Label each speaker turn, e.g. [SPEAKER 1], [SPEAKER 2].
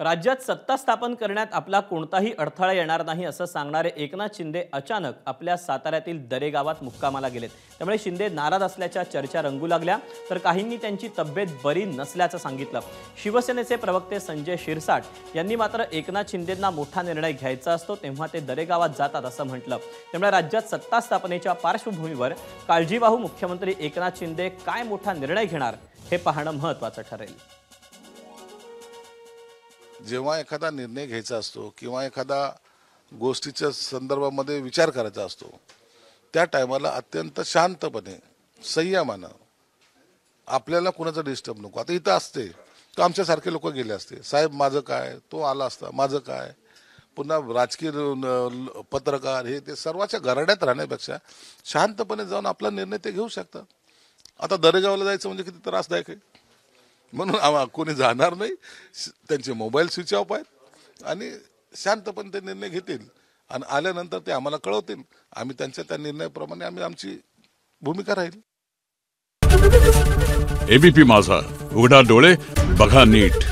[SPEAKER 1] राज्यात सत्ता स्थापन करण्यात आपला कोणताही अडथळा येणार नाही असं सांगणारे एकनाथ शिंदे अचानक आपल्या साताऱ्यातील दरे गावात मुक्कामाला गेलेत। त्यामुळे शिंदे नाराज असल्याच्या चर्चा रंगू लागल्या, तर काहींनी त्यांची तब्येत बरी नसल्याचं सांगितलं। शिवसेनेचे प्रवक्ते संजय शिरसाट यांनी मात्र एकनाथ शिंदेंना मोठा निर्णय घ्यायचा असतो तेव्हा ते दरे गावात जातात असं म्हटलं। त्यामुळे राज्यात सत्ता स्थापनेच्या पार्श्वभूमीवर काळजीवाहू मुख्यमंत्री एकनाथ शिंदे काय मोठा निर्णय घेणार हे पाहणं महत्त्वाचं ठरेल।
[SPEAKER 2] जेव्हा एखादा निर्णय घ्यायचा असतो किंवा एखादा गोष्टीच्या संदर्भामध्ये विचार करायचा असतो त्या टायमाला अत्यंत शांतपणे संयमानं आपल्याला कुणाचा डिस्टर्ब नको। आता इथं असते तर आमच्यासारखे लोक गेले असते, साहेब माझं काय, तो आला असता माझं काय, पुन्हा राजकीय पत्रकार हे ते सर्वाच्या घराड्यात राहण्यापेक्षा शांतपणे जाऊन आपला निर्णय ते घेऊ शकतात। आता दरेगावला जायचं म्हणजे किती त्रासदायक आहे, म्हणून कोणी जाणार नाही। त्यांचे मोबाईल स्विच ऑफ आहेत आणि शांतपणे ते निर्णय घेतील आणि आल्यानंतर ते आम्हाला कळवतील। आम्ही त्यांच्या त्या निर्णयाप्रमाणे आमची भूमिका राहील।
[SPEAKER 3] एबीपी माझा, उघडा डोळे बघा नीट।